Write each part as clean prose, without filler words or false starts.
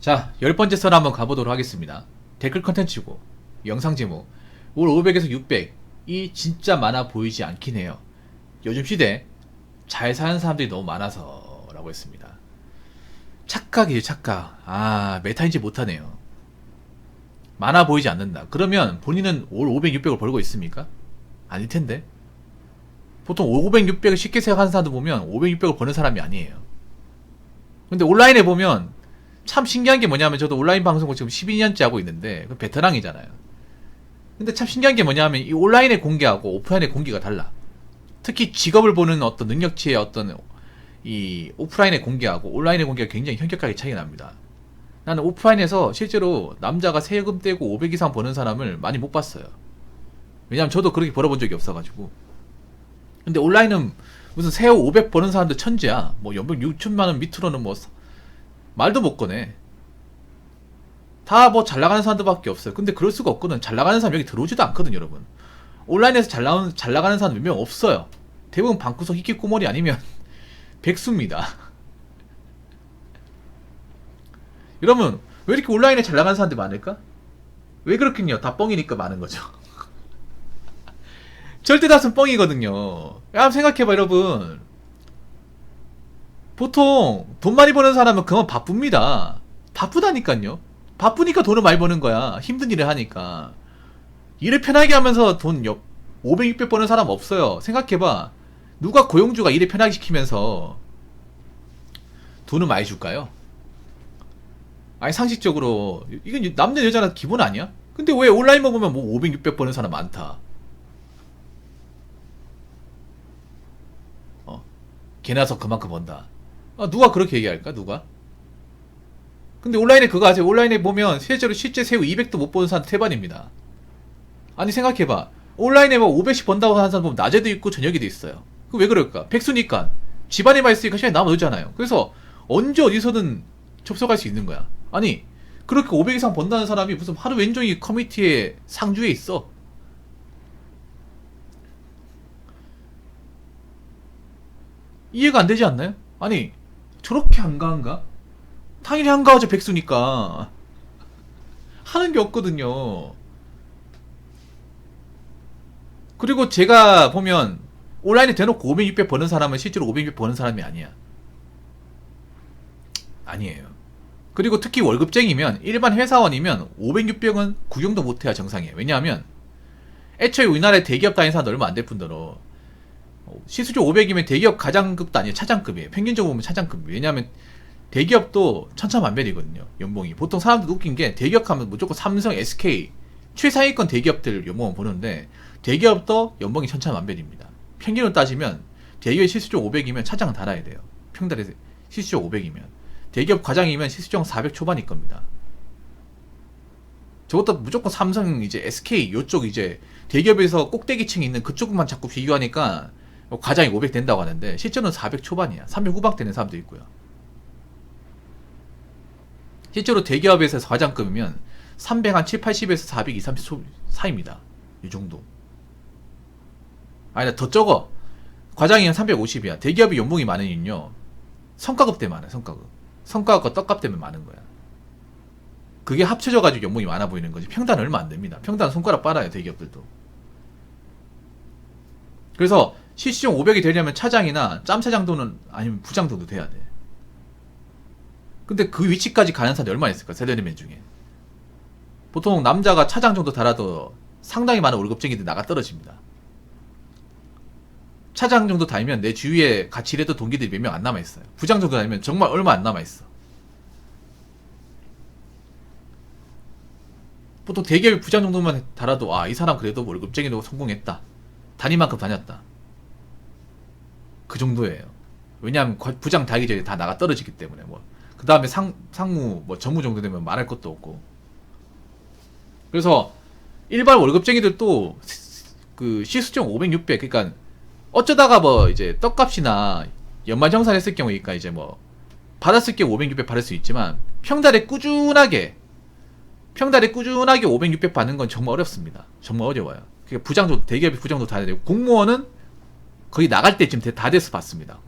자, 10번째 썰 한번 가보도록 하겠습니다. 댓글 컨텐츠고 영상 제목 올 500에서 600이 진짜 많아 보이지 않긴 해요. 요즘 시대 잘 사는 사람들이 너무 많아서 라고 했습니다. 착각이에요, 착각. 메타인지 못하네요. 많아 보이지 않는다. 그러면 본인은 올 500, 600을 벌고 있습니까? 아닐 텐데. 보통 500, 600을 쉽게 생각하는 사람들 보면 500, 600을 버는 사람이 아니에요. 근데 온라인에 보면 참 신기한 게 뭐냐면, 저도 온라인 방송을 지금 12년째 하고 있는데 베테랑이잖아요. 근데 참 신기한 게 뭐냐면 이 온라인의 공개하고 오프라인의 공개가 달라. 특히 직업을 보는 어떤 능력치의 어떤 이 오프라인의 공개하고 온라인의 공개가 굉장히 현격하게 차이가 납니다. 나는 오프라인에서 실제로 남자가 세금 떼고 500 이상 버는 사람을 많이 못 봤어요. 왜냐면 저도 그렇게 벌어본 적이 없어가지고. 근데 온라인은 무슨 세후 500 버는 사람들 천재야. 뭐 연봉 6천만원 밑으로는 뭐 말도 못 꺼내. 다 뭐 잘 나가는 사람들밖에 없어요. 근데 그럴 수가 없거든. 잘 나가는 사람 여기 들어오지도 않거든, 여러분. 온라인에서 잘 나가는 사람 몇 명 없어요. 대부분 방구석 히키코모리 아니면 백수입니다. 여러분, 왜 이렇게 온라인에 잘 나가는 사람들이 많을까? 왜 그렇겠냐? 다 뻥이니까 많은 거죠. 절대 다수는 뻥이거든요. 한번 생각해봐, 여러분. 보통 돈 많이 버는 사람은 그만 바쁩니다. 바쁘다니까요. 바쁘니까 돈을 많이 버는 거야. 힘든 일을 하니까. 일을 편하게 하면서 돈 500, 600 버는 사람 없어요. 생각해봐. 누가 고용주가 일을 편하게 시키면서 돈을 많이 줄까요? 아니, 상식적으로 이건 남자 여자나 기본 아니야? 근데 왜 온라인만 보면 뭐 500, 600 버는 사람 많다. 걔나서 그만큼 번다. 누가 그렇게 얘기할까? 누가? 근데 온라인에 그거 아세요? 온라인에 보면 실제 세후 200도 못 버는 사람 태반입니다. 아니, 생각해봐. 온라인에 뭐 500씩 번다고 하는 사람 보면 낮에도 있고 저녁에도 있어요. 그 왜 그럴까? 백수니까. 집안에만 있으니까 시간이 남아돌잖아요. 그래서 언제 어디서든 접속할 수 있는 거야. 아니, 그렇게 500 이상 번다는 사람이 무슨 하루 왼종일 커뮤니티에 상주에 있어. 이해가 안 되지 않나요? 아니, 저렇게 한가한가? 당연히 한가하죠, 백수니까. 하는 게 없거든요. 그리고 제가 보면 온라인에 대놓고 500, 600 버는 사람은 실제로 500, 600 버는 사람이 아니야. 아니에요. 그리고 특히 월급쟁이면, 일반 회사원이면 500, 600은 구경도 못해야 정상이에요. 왜냐하면 애초에 우리나라에 대기업 다니는 사람도 얼마 안 될 뿐더러 시수조 500이면 대기업 가장급도 아니에요. 차장급이에요. 평균적으로 보면 차장급이에요. 왜냐하면 대기업도 천차만별이거든요, 연봉이. 보통 사람들 웃긴 게, 대기업 하면 무조건 삼성, SK 최상위권 대기업들 연봉을 보는데 대기업도 연봉이 천차만별입니다. 평균으로 따지면 대기업 시수조 500이면 차장은 달아야 돼요. 평달에 시수조 500이면. 대기업 과장이면 시수조 400 초반일 겁니다. 저것도 무조건 삼성, 이제 SK 요쪽 이제 대기업에서 꼭대기층에 있는 그쪽만 자꾸 비교하니까 과장이 500 된다고 하는데 실제로는 400 초반이야. 300 후반 되는 사람도 있고요. 실제로 대기업에서 과장급이면 300 한 7, 80에서 400, 2, 30 사이입니다. 이 정도. 아니, 더 적어. 과장이 한 350이야. 대기업이 연봉이 많은 이유는요, 성과급 때문에 많아요. 성과급과 떡값 때문에 많은 거야. 그게 합쳐져가지고 연봉이 많아 보이는 거지. 평단은 얼마 안 됩니다. 평단은 손가락 빨아요, 대기업들도. 그래서 실시종 500이 되려면 차장이나 짬차장 도는 아니면 부장 정도 돼야 돼. 근데 그 위치까지 가는 사람이 얼마나 있을까? 셀러리맨 중에. 보통 남자가 차장 정도 달아도 상당히 많은 월급쟁이들 나가 떨어집니다. 차장 정도 달면 내 주위에 같이 일했던 동기들이 몇 명 안 남아있어요. 부장 정도 달면 정말 얼마 안 남아있어. 보통 대기업이 부장 정도만 달아도 이 사람 그래도 월급쟁이도 성공했다, 단위만큼 다녔다, 그 정도예요. 왜냐하면 부장 달기 전에 다 나가 떨어지기 때문에. 그 다음에 상무, 전무 정도 되면 말할 것도 없고. 그래서 일반 월급쟁이들도 그 시수점 500, 600, 그러니까 어쩌다가 이제 떡값이나 연말정산 했을 경우니까 이제 받았을 게 500, 600 받을 수 있지만 평달에 꾸준하게 500, 600 받는 건 정말 어렵습니다. 정말 어려워요. 그러니까 부장도, 대기업이 부장도 다 해야 되고, 공무원은 거의 나갈 때쯤 다 돼서 받습니다.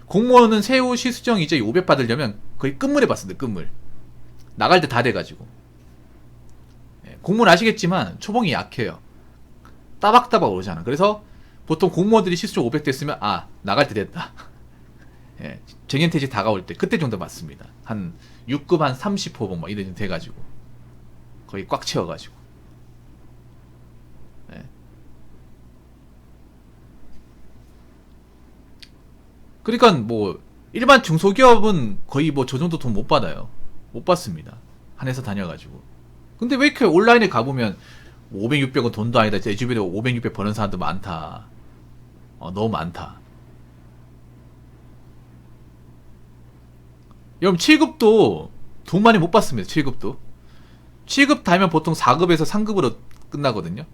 공무원은 세후 시수정 이제 500 받으려면 거의 끝물에 받습니다. 끝물. 나갈 때 다 돼가지고. 예, 공무원 아시겠지만 초봉이 약해요. 따박따박 오르잖아. 그래서 보통 공무원들이 시수점 500 됐으면 아 나갈 때 됐다. 예, 정년퇴직 다가올 때 그때 정도 맞습니다. 한 6급 한 30호봉 막 이런 돼가지고 거의 꽉 채워가지고. 예. 그러니까 뭐 일반 중소기업은 거의 뭐 저 정도 돈 못 받아요. 못 받습니다. 한 회사 다녀가지고. 근데 왜 이렇게 온라인에 가보면 500, 600은 돈도 아니다. 제 주변에 500, 600 버는 사람도 많다. 너무 많다. 여러분 7급도 돈 많이 못 받습니다. 7급도. 7급 달면 보통 4급에서 3급으로 끝나거든요.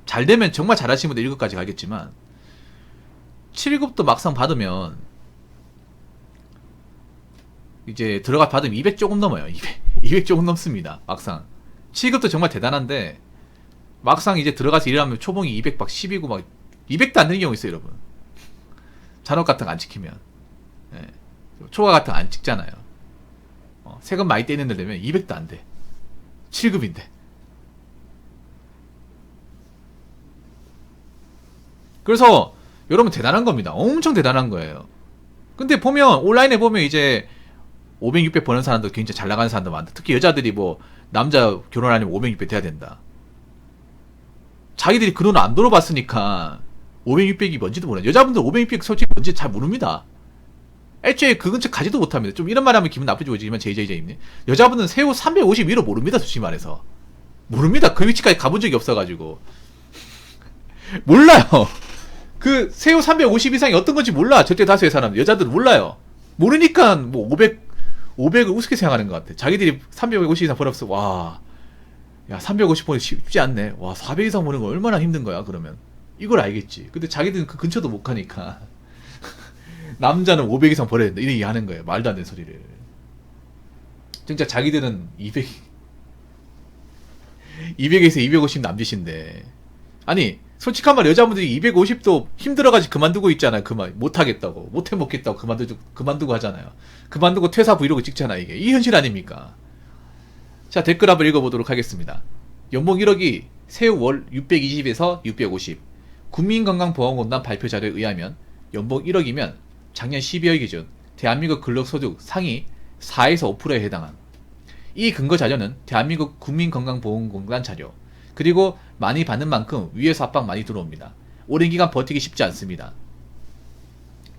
잘 되면 정말 잘하시는 분들 1급까지 가겠지만 7급도 막상 받으면 이제 들어가 받으면 200 조금 넘어요. 200 조금 넘습니다. 막상 7급도 정말 대단한데 막상 이제 들어가서 일하면 초봉이 200 막 10이고 막 200도 안 되는 경우 있어요, 여러분. 잔업 같은 거 안 지키면. 예. 초과 같은 거 안 찍잖아요. 세금 많이 떼는 데 되면 200도 안 돼. 7급인데. 그래서 여러분 대단한 겁니다. 엄청 대단한 거예요. 근데 보면 온라인에 보면 이제 500, 600 버는 사람도 굉장히 잘 나가는 사람도 많다. 특히 여자들이 뭐 남자 결혼하려면 500, 600 돼야 된다. 자기들이 그 돈을 안 들어봤으니까 500, 600이 뭔지도 몰라요. 여자분들 500, 600 솔직히 뭔지 잘 모릅니다. 애초에 그 근처 가지도 못합니다. 좀 이런 말 하면 기분 나쁘지 보이지만 JJJ님 여자분은 새우 350 위로 모릅니다. 솔직히 말해서 모릅니다. 그 위치까지 가본 적이 없어가지고 몰라요. 그 새우 350 이상이 어떤 건지 몰라. 절대 다수의 사람 여자들 몰라요. 모르니까 뭐 500을 우습게 생각하는 것 같아. 자기들이 350 이상 벌었어. 와, 야 350 버는 쉽지 않네. 와 400 이상 버는 거 얼마나 힘든 거야. 그러면 이걸 알겠지. 근데 자기들은 그 근처도 못 가니까 남자는 500 이상 벌어야 된다. 이렇게 하는 거예요. 말도 안 되는 소리를. 진짜 자기들은 200에서 250 남짓인데. 아니, 솔직한 말 여자분들이 250도 힘들어가지고 그만두고 있잖아요. 못하겠다고. 못해먹겠다고 그만두고 하잖아요. 그만두고 퇴사 브이로그 찍잖아, 이게. 이 현실 아닙니까? 자, 댓글 한번 읽어보도록 하겠습니다. 연봉 1억이 새우 월 620에서 650. 국민건강보험공단 발표 자료에 의하면 연봉 1억이면 작년 12월 기준 대한민국 근로소득 상위 4에서 5%에 해당함. 이 근거 자료는 대한민국 국민건강보험공단 자료. 그리고 많이 받는 만큼 위에서 압박 많이 들어옵니다. 오랜 기간 버티기 쉽지 않습니다.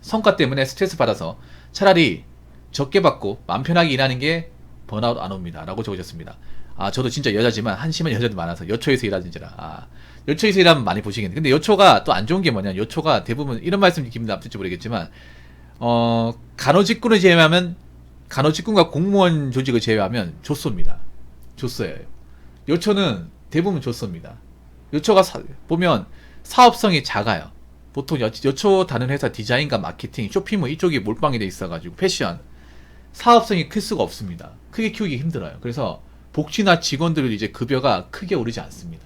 성과 때문에 스트레스 받아서 차라리 적게 받고 맘 편하게 일하는 게 번아웃 안 옵니다. 라고 적으셨습니다. 아, 저도 진짜 여자지만 한심한 여자도 많아서 여초에서 일하는지라. 여초에서 일하면 많이 보시겠네. 근데 여초가 또 안 좋은 게 뭐냐. 여초가 대부분 이런 말씀 기분 나쁠지 모르겠지만 간호직군을 제외하면 간호직군과 공무원 조직을 제외하면 조소입니다. 조소예요. 여초는 대부분 조소입니다. 여초가 보면 사업성이 작아요. 보통 여초 다른 회사 디자인과 마케팅, 쇼핑몰 이쪽이 몰빵이 돼 있어가지고 패션 사업성이 클 수가 없습니다. 크게 키우기 힘들어요. 그래서 복지나 직원들 이제 급여가 크게 오르지 않습니다.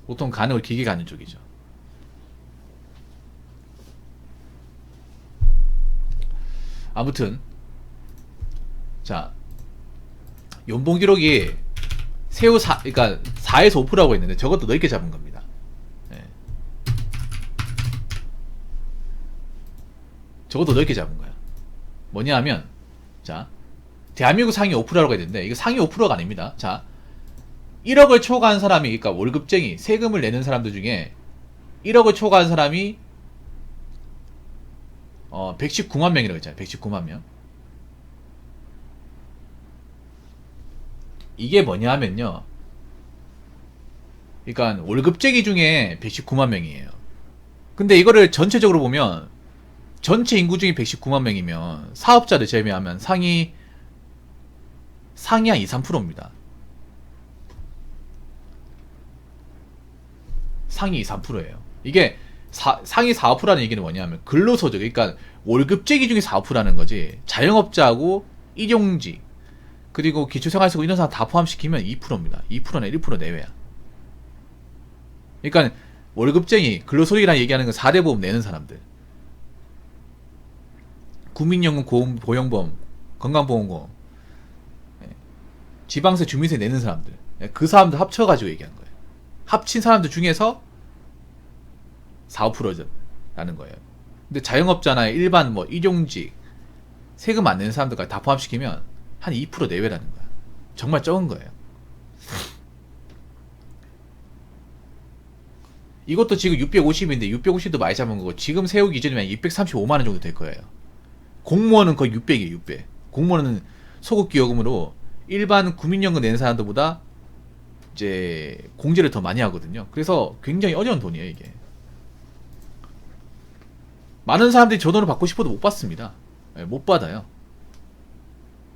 보통 간혹 기계 가는 쪽이죠. 아무튼 자 연봉 기록이 새우 그러니까 4에서 5%라고 했는데 저것도 넓게 잡은 겁니다. 네. 저것도 넓게 잡은 거야. 뭐냐 하면 자 대한민국 상위 5%라고 했는데 이거 상위 5%가 아닙니다. 자 1억을 초과한 사람이 그러니까 월급쟁이 세금을 내는 사람들 중에 1억을 초과한 사람이 119만 명이라고 했잖아요. 119만 명. 이게 뭐냐 하면요. 그러니까 월급쟁이 중에 119만 명이에요. 근데 이거를 전체적으로 보면 전체 인구 중에 119만 명이면 사업자를 제외하면 상위 한 2, 3%입니다. 상위 2, 3%예요. 이게 상위 4, 5%라는 얘기는 뭐냐면 근로소득, 그러니까 월급쟁이 중에 4, 5%라는 거지. 자영업자하고 일용직 그리고 기초생활수급 이런 사람 다 포함시키면 2%입니다. 2%나 1% 내외야. 그러니까 월급쟁이, 근로소득이라는 얘기하는 건 4대 보험 내는 사람들. 국민연금, 보험보험, 건강보험금. 지방세, 주민세 내는 사람들, 그 사람들 합쳐가지고 얘기한 거예요. 합친 사람들 중에서 4, 5%라는 거예요. 근데 자영업자나 일반 뭐 일용직, 세금 안 내는 사람들까지 다 포함시키면 한 2% 내외라는 거야. 정말 적은 거예요. 이것도 지금 650인데 650도 많이 잡은 거고, 지금 세후 기준이면 635만원 정도 될 거예요. 공무원은 거의 600이에요. 600. 공무원은 소득기여금으로 일반 국민연금 내는 사람들보다 이제 공제를 더 많이 하거든요. 그래서 굉장히 어려운 돈이에요, 이게. 많은 사람들이 저 돈을 받고 싶어도 못 받습니다. 못 받아요.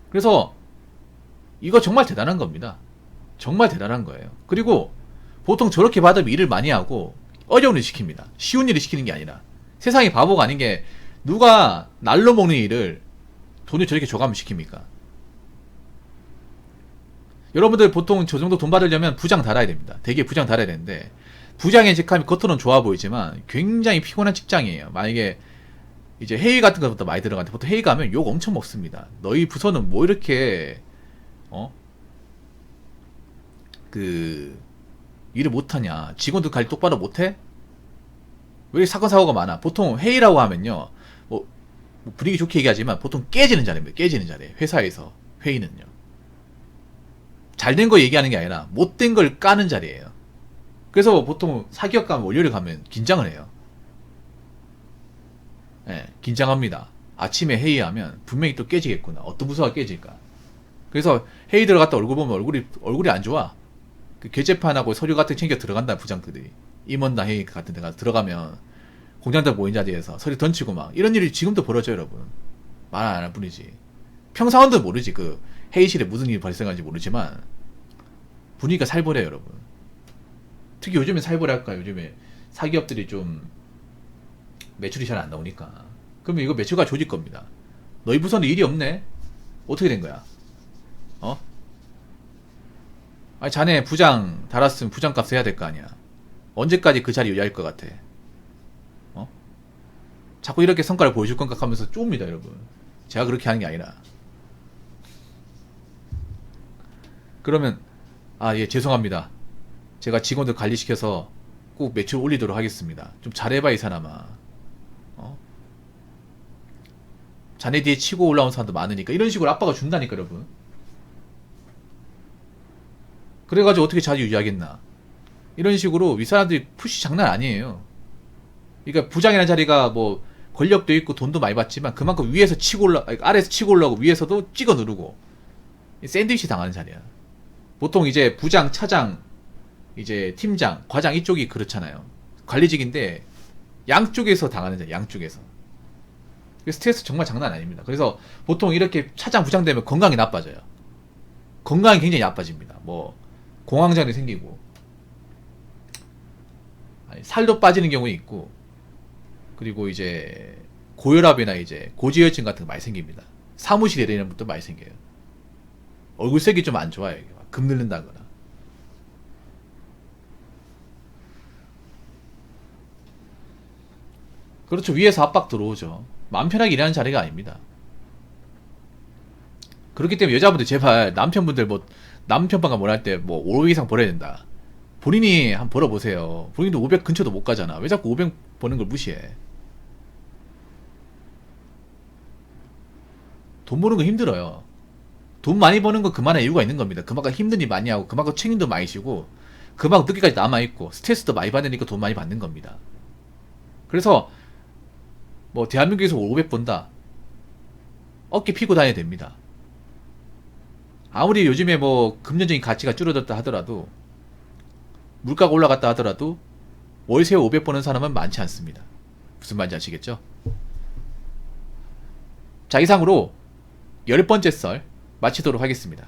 그래서 이거 정말 대단한 겁니다. 정말 대단한 거예요. 그리고 보통 저렇게 받으면 일을 많이 하고 어려운 일 시킵니다. 쉬운 일을 시키는 게 아니라. 세상에 바보가 아닌 게, 누가 날로 먹는 일을 돈을 저렇게 줘가면 시킵니까? 여러분들 보통 저 정도 돈 받으려면 부장 달아야 됩니다. 되게 부장 달아야 되는데, 부장의 직함이 겉으로는 좋아 보이지만 굉장히 피곤한 직장이에요. 만약에 이제 회의 같은 것부터 많이 들어가는데, 보통 회의 가면 욕 엄청 먹습니다. 너희 부서는 뭐 이렇게 일을 못하냐, 직원들 관리 똑바로 못해? 왜 사건 사고가 많아? 보통 회의라고 하면요, 뭐 분위기 좋게 얘기하지만 보통 깨지는 자리입니다. 깨지는 자리에, 회사에서 회의는요, 잘된 거 얘기하는 게 아니라 못된 걸 까는 자리예요. 그래서 보통 사기업 가면, 월요일에 가면 긴장을 해요. 긴장합니다. 아침에 회의하면 분명히 또 깨지겠구나, 어떤 부서가 깨질까. 그래서 회의 들어갔다 얼굴 보면 얼굴이 안 좋아. 그 결제판하고 서류 같은 거 챙겨 들어간다, 부장들이. 임원단 회의 같은 데 가서 들어가면 공장장 모인 자리에서 서류 던지고 막, 이런 일이 지금도 벌어져요, 여러분. 말 안 할 뿐이지. 평상원도 모르지, 그 회의실에 무슨 일이 발생하는지 모르지만 분위기가 살벌해요, 여러분. 특히 요즘에 살벌할까. 요즘에 사기업들이 좀 매출이 잘 안 나오니까. 그러면 이거 매출가 조질 겁니다. 너희 부서는 일이 없네? 어떻게 된 거야? 아니, 자네 부장 달았으면 부장값 해야 될 거 아니야. 언제까지 그 자리 유지할 것 같아? 자꾸 이렇게 성과를 보여줄 건가 하면서 쪼입니다, 여러분. 제가 그렇게 하는 게 아니라. 그러면, 예, 죄송합니다. 제가 직원들 관리시켜서 꼭 매출 올리도록 하겠습니다. 좀 잘해봐, 이 사람아. 자네 뒤에 치고 올라온 사람도 많으니까. 이런 식으로 압박을 준다니까, 여러분. 그래가지고 어떻게 자리 유지하겠나. 이런 식으로 이 사람들이 푸시 장난 아니에요. 그러니까 부장이라는 자리가 뭐 권력도 있고 돈도 많이 받지만, 그만큼 위에서 치고 아래에서 치고 올라오고 위에서도 찍어 누르고, 샌드위치 당하는 자리야. 보통 이제 부장, 차장, 이제 팀장, 과장 이쪽이 그렇잖아요. 관리직인데 양쪽에서 당하는 자리야, 양쪽에서. 스트레스 정말 장난 아닙니다. 그래서 보통 이렇게 차장, 부장 되면 건강이 나빠져요. 건강이 굉장히 나빠집니다. 뭐 공황장애 생기고, 살도 빠지는 경우 있고, 그리고 이제 고혈압이나 이제 고지혈증 같은 거 많이 생깁니다. 사무실에 이런 것도 많이 생겨요. 얼굴색이 좀 안 좋아요. 금 늙는다거나. 그렇죠. 위에서 압박 들어오죠. 마음 편하게 일하는 자리가 아닙니다. 그렇기 때문에 여자분들 제발 남편분들 남편방과 뭘 할 때 500 이상 벌어야 된다. 본인이 한번 벌어보세요. 본인도 500 근처도 못 가잖아. 왜 자꾸 500 버는 걸 무시해? 돈 버는 거 힘들어요. 돈 많이 버는 거 그만한 이유가 있는 겁니다. 그만큼 힘든 일 많이 하고, 그만큼 책임도 많이 지고, 그만큼 늦게까지 남아있고, 스트레스도 많이 받으니까 돈 많이 받는 겁니다. 그래서 대한민국에서 500 번다, 어깨 피고 다녀야 됩니다. 아무리 요즘에 금전적인 가치가 줄어들었다 하더라도, 물가가 올라갔다 하더라도 월세 500 버는 사람은 많지 않습니다. 무슨 말인지 아시겠죠? 자, 이상으로 10번째 썰 마치도록 하겠습니다.